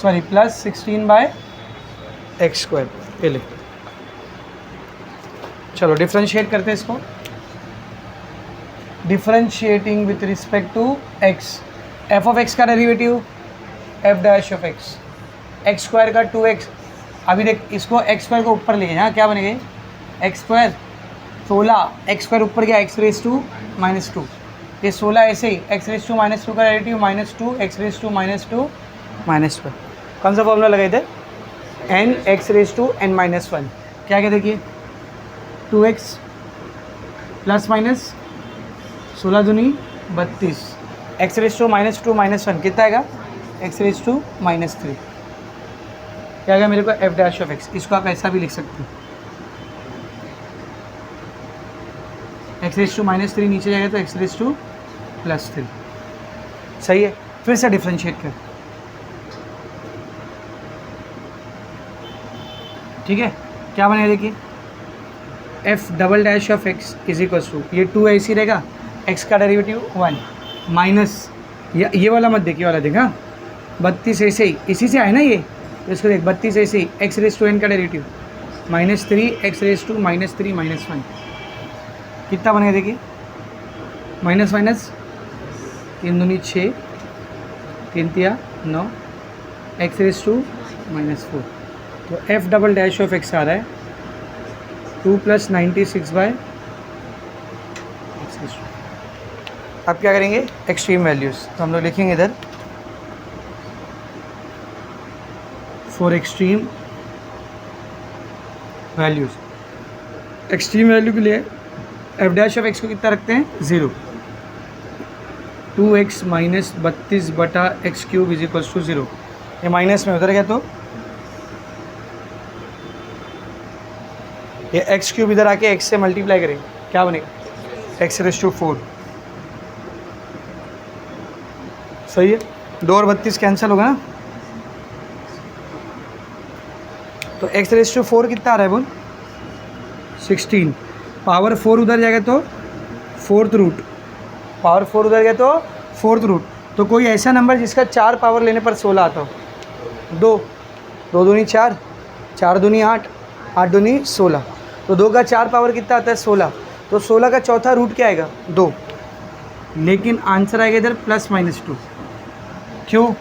sorry plus 16 by x square. पहले चलो डिफ्रेंशिएट करते हैं इसको, differentiating with respect to X, F of x का derivative F dash of X, X square का 2x, अभी देख इसको एक्स स्क्वायर को ऊपर ले यहाँ क्या बनेगा एक्स स्क्वायर 16, एक्स स्क्वायर ऊपर गया एक्स रेस टू माइनस 2, ये 16 ऐसे ही एक्स रेस टू माइनस 2 का डेरिवेटिव -2 एक्स रेस टू -2 -1। कौन सा फॉर्मूला लगाए थे, n x raise to n minus 1, क्या क्या देखिए 2x प्लस माइनस 16 दूनी 32, एक्स रेस टू -2 -1 कितना आएगा एक्स रेस टू -3, क्या आएगा मेरे को एफ डैश ऑफ एक्स। इसको आप ऐसा भी लिख सकते हो, एक्स रेस टू -3 नीचे जाएगा तो एक्स रेस टू +3, सही है। फिर से डिफ्रेंशिएट कर, ठीक है, क्या बनेगा देखिए f double dash of x is equals to, ये 2 ऐसी रहेगा, एक्स का डेरिवेटिव 1 माइनस ये वाला मत देखिए, वाला देखा 32 ऐसे ही, इसी से आए ना ये, तो इसको देख 32 ऐसे ही, एक्स रेस टू एन का डेरिवेटिव -3 एक्स रेस टू -3 -1 कितना बनेगा देखिए, माइनस माइनस 3 दूनी 6 3 तिया 9 एक्स रेस टू -4, तो F double dash of X आ रहा है 2 + 96 बाय एक्स रेस टू। अब क्या करेंगे एक्सट्रीम वैल्यूज़, तो हम लोग लिखेंगे इधर for extreme values, extreme value के लिए एफ डैश ऑफ एक्स को कितना रखते हैं 0, 2x माइनस 32 बटा x cube is equals to 0, ये माइनस में उधर गया तो ये एक्स क्यूब इधर आके एक्स से मल्टीप्लाई करेंगे, क्या बनेगा एक्स रेस टू 4, सही है, 2 और 32 कैंसिल होगा ना, तो एक्स रेस टू 4 कितना आ रहा है बोल 16, पावर 4 उधर जाएगा तो फोर्थ रूट, पावर 4 उधर गया तो फोर्थ रूट। तो कोई ऐसा नंबर जिसका 4 पावर लेने पर 16 आता हो, 2, 2 दूनी 4, 4 दूनी 8, 8 दूनी 16, तो 2 का 4 पावर कितना आता है 16, तो 16 का चौथा रूट क्या आएगा 2, लेकिन आंसर आएगा इधर ±2। क्यों?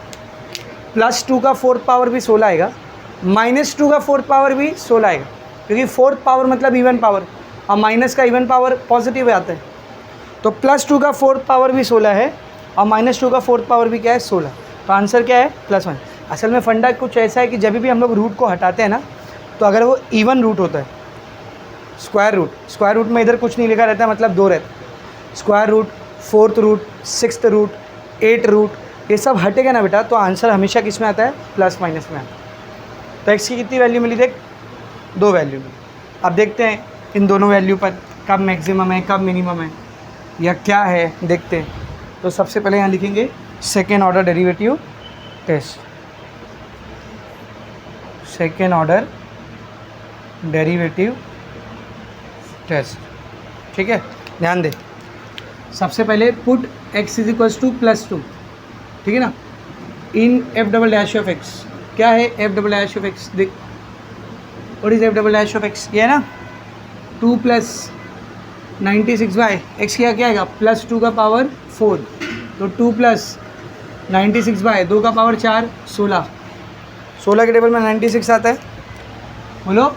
+2 का फोर्थ पावर भी 16 आएगा, -2 का फोर्थ पावर भी 16 आएगा, क्योंकि फोर्थ पावर मतलब इवन पावर, और माइनस का इवन पावर पॉजिटिव आता है। तो +2 का फोर्थ पावर भी 16 है और -2 का फोर्थ पावर भी क्या है 16। तो आंसर क्या है +1। असल में फंडा कुछ ऐसा है कि जब भी हम लोग रूट को हटाते हैं ना, तो अगर वो इवन रूट होता है, स्क्वायर रूट में इधर कुछ नहीं लिखा रहता है, मतलब 2 रहता है। Square root, fourth root, sixth root, 8 root, ये सब हटेगा ना बेटा, तो आंसर हमेशा किस में आता है +- में आता है। तो x की कितनी वैल्यू मिली देख, 2 वैल्यू मिली। अब देखते हैं इन दोनों वैल्यू पर कब मैक्सिमम है कब मिनिमम है या क्या है, देखते हैं। तो सबसे पहले यहाँ लिखेंगे second order derivative test, second order derivative test, ठीक है। ध्यान दे, सबसे पहले पुट x = +2, ठीक है ना, इन f'(x). क्या है f'(x)? देख, व्हाट इज f'(x)? ये है ना 2 + 96/x क्या आएगा +2 का पावर 4, तो 2 + 96/2 का पावर 4, 16। 16 के टेबल में 96 आता है, बोलो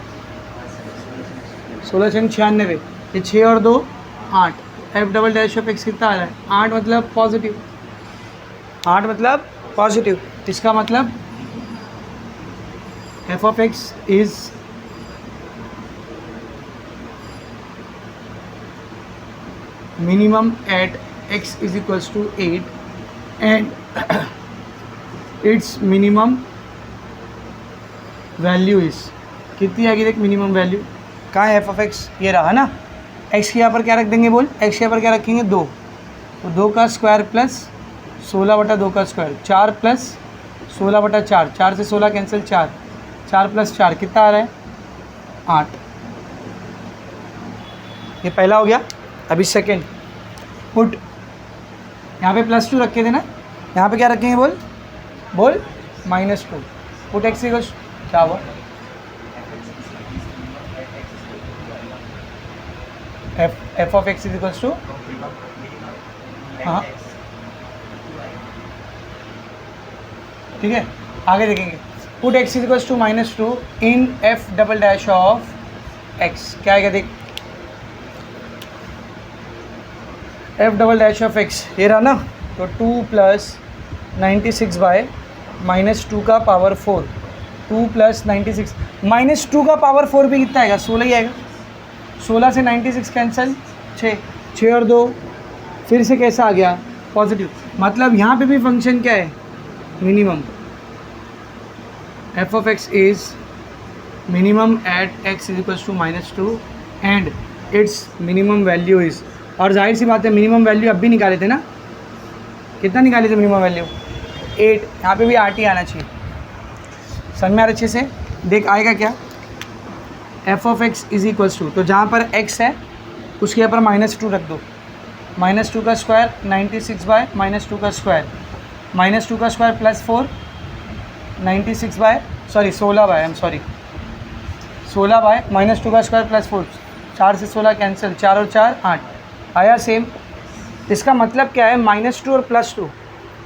16 × 96, ये 6 और 2 8। f'(x) कितना आ रहा है 8, मतलब पॉजिटिव, 8 मतलब पॉजिटिव। इसका मतलब f(x) is minimum at x = 8 and its minimum value is, कितनी आएगी देख मिनिमम वैल्यू, कहाँ है f(x)? ये रहा ना। x के यहाँ पर क्या रख देंगे बोल, x के यहाँ पर क्या रखेंगे 2, तो 2 का स्क्वायर प्लस 16/2 का स्क्वायर, 4 + 16/4, 4 से 16 कैंसिल, 4, 4 + 4 कितना आ रहा है 8। ये पहला हो गया। अभी सेकेंड, पुट, यहाँ पे +2 रखे थे ना, यहाँ पे क्या रखेंगे बोल -2, पुट x = क्या हुआ f(x) = हाँ ठीक है। आगे देखेंगे, पुट x = -2 इन f'(x). क्या आएगा देख, f'(x) ये रहा ना, तो 2 + 96/-2 का पावर 4, 2 + 96, -2 का पावर 4 भी कितना आएगा 16 ही आएगा। 16 से 96 कैंसिल, 6, 6 और 2 फिर से कैसा आ गया पॉजिटिव, मतलब यहाँ पे भी फंक्शन क्या है minimum. f(x) is minimum at x = -2 and its minimum value is, और जाहिर सी बात है मिनिमम वैल्यू अब भी निकाले थे ना, कितना निकाले थे मिनिमम वैल्यू 8, यहाँ पे भी 8 ही आना चाहिए। समझ में आ रहा अच्छे से, देख आएगा क्या f(x) = तो जहाँ पर x है उसके यहाँ पर -2 रख दो, -2 का स्क्वायर 96/-2 का स्क्वायर, -2 का स्क्वायर +4, 16/, -2 का स्क्वायर +4, 4 से 16 कैंसिल, 4 और 4 8 आया सेम। इसका मतलब क्या है -2 और +2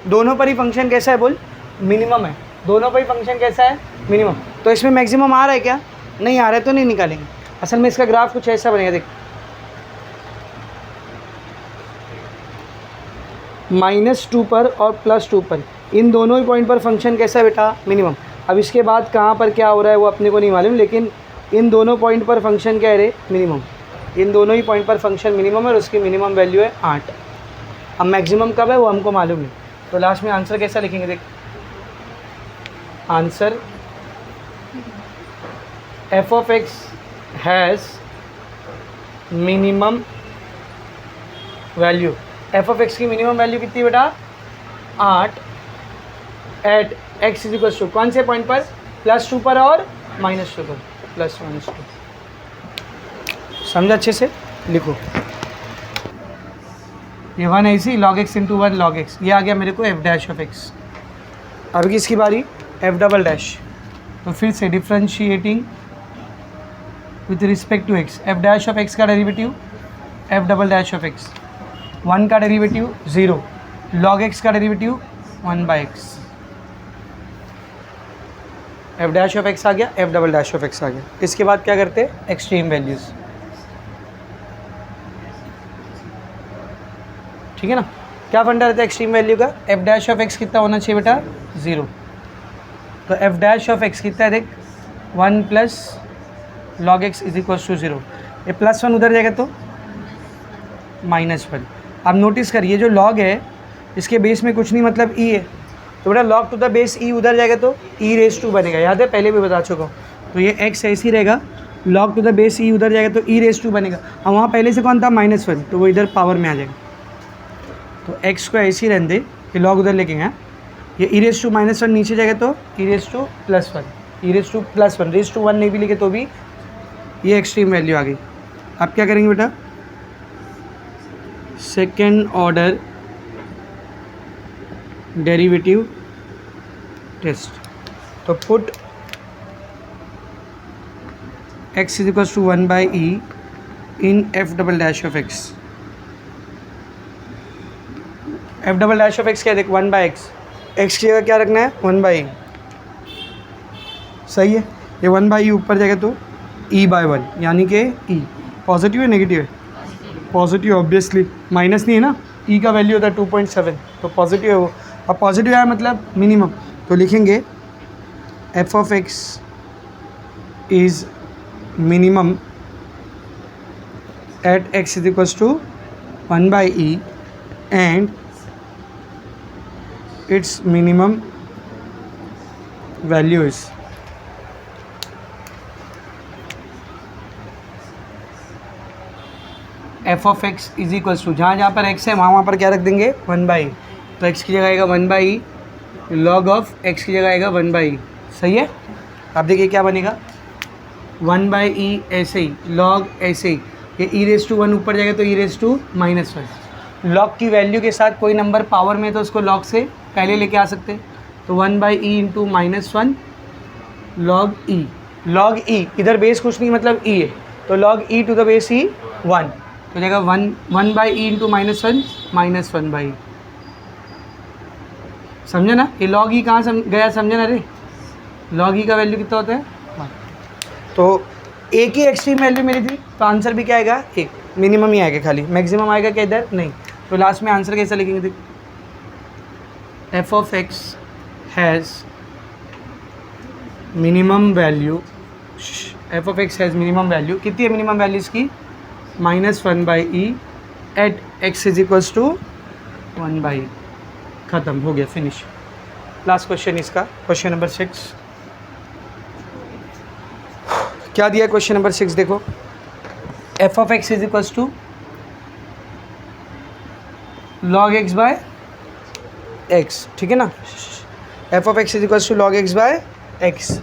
दोनों पर ही फंक्शन कैसा है बोल मिनिमम है, दोनों पर ही फंक्शन कैसा है मिनिमम। तो इसमें मैक्सिमम आ रहा है क्या, नहीं आ रहा है तो नहीं निकालेंगे। असल में इसका ग्राफ कुछ ऐसा बनेगा, देख -2 पर और +2 पर, इन दोनों ही पॉइंट पर फंक्शन कैसा है बेटा मिनिमम। अब इसके बाद कहाँ पर क्या हो रहा है वो अपने को नहीं मालूम, लेकिन इन दोनों पॉइंट पर फंक्शन क्या है रे मिनिमम, इन दोनों ही पॉइंट पर फंक्शन मिनिमम है और उसकी मिनिमम वैल्यू है 8। अब मैक्सिमम कब है वो हमको मालूम नहीं, तो लास्ट में आंसर कैसा लिखेंगे देख, answer f(x) has minimum value. f(x) की मिनिमम वैल्यू कितनी बेटा 8 एट x = कौन से पॉइंट पर +2 पर और -2 पर, +2। समझा अच्छे से। लिखो, ये 1 ऐसी log x into 1 log x, ये आ गया मेरे को एफ डैश ऑफ एक्स। अब किसकी बारी, एफ डबल डैश। तो फिर से differentiating with respect to X, F dash of x का derivative F double dash of X, 1 का डेरिवेटिव 0, log x का derivative 1/x, F dash of X आ गया, F double dash of X आ गया। इसके बाद क्या करते हैं, एक्सट्रीम वैल्यूज़, ठीक है ना। क्या फंडा रहता है एक्सट्रीम वैल्यू का, एफ डैश ऑफ एक्स कितना होना चाहिए बेटा, 0। तो एफ डैश ऑफ एक्स कितना है देख, 1 plus log x is equal to 0, ये +1 उधर जाएगा तो -1। अब नोटिस करिए जो log है इसके बेस में कुछ नहीं मतलब e है, तो बेटा log to the base e उधर जाएगा तो e रेस टू बनेगा, याद है पहले भी बता चुका हूँ। तो ये x ऐसे ही रहेगा, log to the base e उधर जाएगा तो e रेस टू बनेगा, और वहाँ पहले से कौन था -1, तो वो इधर पावर में आ जाएगा। तो x को ऐसे ही रहने दे, ये log उधर लेके गया, ये e रेस टू -1 नीचे जाएगा तो e raise to +1, e raise to +1, raise to 1 नहीं भी लिखे तो भी ये एक्सट्रीम वैल्यू आ गई। अब क्या करेंगे बेटा, सेकेंड ऑर्डर डेरिवेटिव टेस्ट। तो put x is equal to 1/e in f double dash of x, f double dash of x क्या देख, 1/x, x की जगह क्या रखना है, 1/e, सही है। ये 1/e ऊपर जाएगा तो e/1, यानी कि e पॉजिटिव है नेगेटिव है, पॉजिटिव ऑब्वियसली, माइनस नहीं है ना, e का वैल्यू होता है 2.7, तो पॉजिटिव है वो, अब पॉजिटिव है मतलब मिनिमम, तो लिखेंगे f of x is minimum at x is equals to 1/e and its minimum value is f of x is equals to, जहाँ जहाँ पर x है वहाँ पर क्या रख देंगे, 1/e, तो x की जगह आएगा 1/e, log ऑफ x की जगह आएगा 1/e, सही है। अब देखिए क्या बनेगा, 1/e ऐसे ही, log ऐसे ही, ये e रेस टू 1 ऊपर जाएगा तो e रेस टू -1, log की वैल्यू के साथ कोई नंबर पावर में तो उसको log से पहले लेके आ सकते हैं, तो 1/e इंटू -1 log e, इधर बेस कुछ नहीं मतलब e है, तो log e to the base e 1, तो जाएगा 1/e इंटू -1 -1/e, समझे ना। ये log e कहाँ गया, समझे ना रे, log e का वैल्यू कितना होता है 1। तो एक ही एक्सट्रीम वैल्यू मिली थी, तो आंसर भी क्या आएगा, एक, मिनिमम ही आएगा, खाली मैक्सिमम आएगा क्या इधर नहीं। तो लास्ट में आंसर कैसा लिखेंगे, देख, f of x has minimum value, f of x has minimum value, कितनी है मिनिमम वैल्यू इसकी, -1/e at x is equals to 1/e, ख़त्म हो गया, फिनिश। लास्ट क्वेश्चन इसका, क्वेश्चन नंबर 6, क्या दिया क्वेश्चन नंबर 6, देखो, f of x is equals to log x by x, ठीक है ना, f of x is equals to log x by x,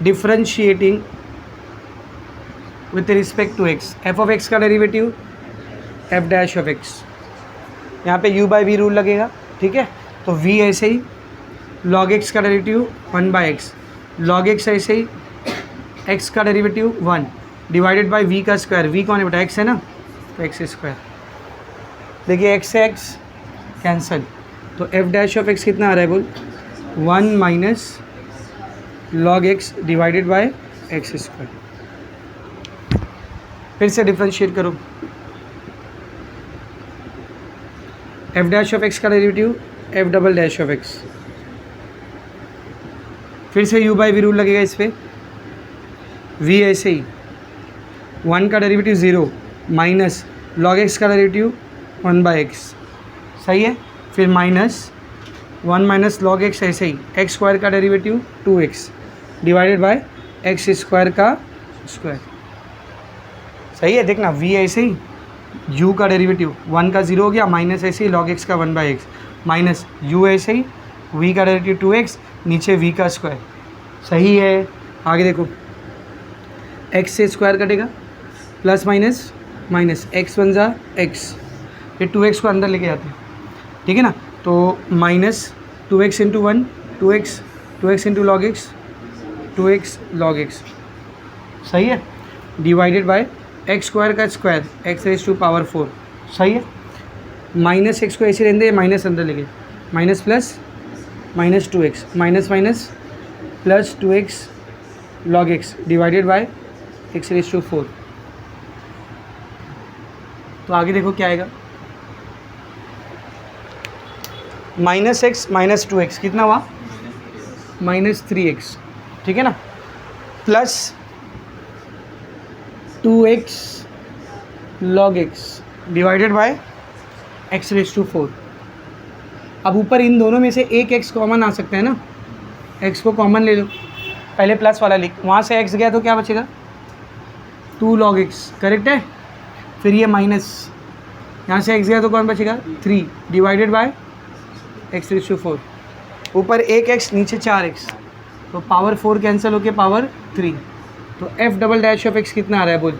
differentiating with respect to x, F of x का derivative F dash of X, यहाँ पे u/v rule लगेगा, ठीक है। तो v ऐसे ही, log x का डेरिवेटिव 1/x, log x ऐसे ही, x का डेरिवेटिव 1 डिवाइडेड बाय v का स्क्वायर, v कौन है बेटा, x है ना, तो x स्क्वायर, देखिए x से x कैंसिल, तो एफ डैश ऑफ x कितना आ रहा है बोल, 1 minus log x divided by x square. फिर से डिफ्रेंशिएट करो, एफ डैश ऑफ एक्स का derivative F double dash of x, फिर से u/v रूल लगेगा इस पर, v ऐसे ही, 1 का डेरिवेटिव 0 माइनस log x का डेरिवेटिव 1/x, सही है। फिर -1 माइनस log x ऐसे ही, x स्क्वायर का derivative 2x divided by x square का स्क्वायर, सही है। देखना v ऐसे ही, u का डेरिवेटिव 1 का 0 हो गया, माइनस ऐसे ही log x का 1/x, माइनस u ऐसे ही, v का डेरिवेटिव 2x, नीचे v का स्क्वायर, सही है। आगे देखो, x से स्क्वायर कटेगा, plus minus minus, x one ज़ा एक्स, ये 2x को अंदर लेके जाते हैं, ठीक है ना। तो minus 2x into one 2x into log x 2x log x, सही है, डिवाइडेड बाय एक्स स्क्वायर का square x raise to power 4, सही है। माइनस एक्स को ऐसे रहने दे, माइनस अंदर लेके, minus plus minus 2x minus minus plus 2x log x divided by x raise to 4। तो आगे देखो क्या आएगा, माइनस एक्स माइनस 2x कितना हुआ, माइनस 3x, ठीक है ना, plus 2x log x divided by x raise to 4। अब ऊपर इन दोनों में से एक x कॉमन आ सकता है ना, x को कॉमन ले लो, पहले प्लस वाला लिख, वहाँ से x गया तो क्या बचेगा 2 लॉग एक्स, करेक्ट है। फिर ये माइनस, यहाँ से x गया तो कौन बचेगा 3 divided by x raise to 4, ऊपर एक x नीचे 4x, तो पावर 4 कैंसिल होके पावर 3, तो f double dash of x कितना आ रहा है बोल,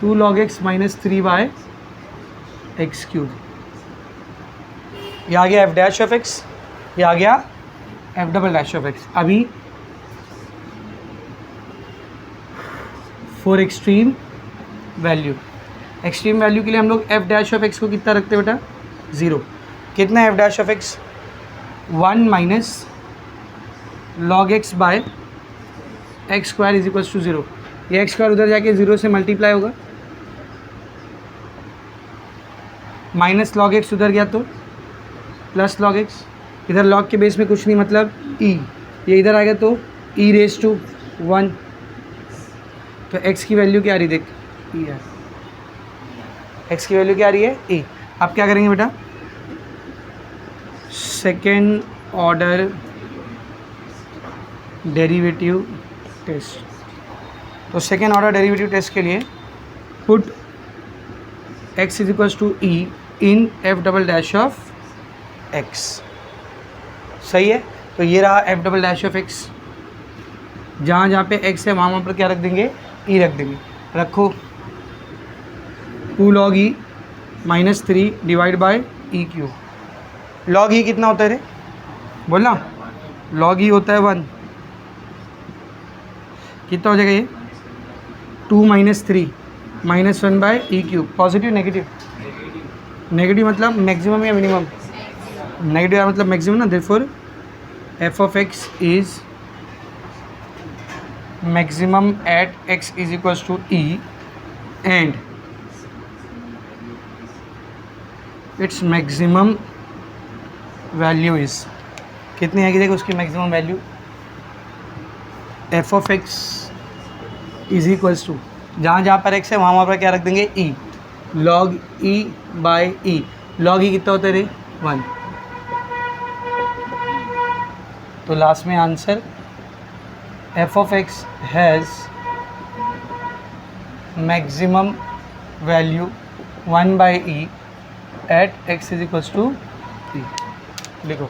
2 log x minus 3 by x cube. ये आ गया f डैश ऑफ x, ये आ गया f double dash of x। अभी for extreme value, extreme value के लिए हम लोग f डैश ऑफ x को कितना रखते हैं बेटा 0, कितना है f dash of x 1 minus log x by x square is equals to 0, ये एक्स स्क्वायर उधर जाके 0 से मल्टीप्लाई होगा, माइनस लॉग एक्स उधर गया तो प्लस लॉग एक्स, इधर लॉग के बेस में कुछ नहीं मतलब e, ये इधर आएगा तो e रेज टू 1, तो x की वैल्यू क्या आ रही देख e है, x की वैल्यू क्या आ रही है e। आप क्या करेंगे बेटा, सेकेंड ऑर्डर डेरिवेटिव टेस्ट, तो सेकेंड ऑर्डर डेरिवेटिव टेस्ट के लिए put x is equals to e in f double dash of x, सही है। तो ये रहा f double dash of x, जहाँ जहाँ पे x है वहाँ पर क्या रख देंगे e रख देंगे, रखो 2 log e minus 3 divide by e cube, log E कितना होता है रे बोलना, लॉग ई होता है 1, कितना हो जाएगा ये 2 minus 3 minus 1 by e cube, positive negative, negative मतलब मैक्सिमम या मिनिमम, नेगेटिव मतलब मैक्सिमम ना, therefore f of x is maximum at x is equals to e and its maximum value is, कितनी आएगी देखो उसकी maximum value, f of x is equals to, जहाँ जहाँ पर एक्स है वहाँ पर क्या रख देंगे E, log E by E, log E कितना होता है रे 1, तो लास्ट में answer F of x has maximum value 1 by E at x is equals to E, लिखो।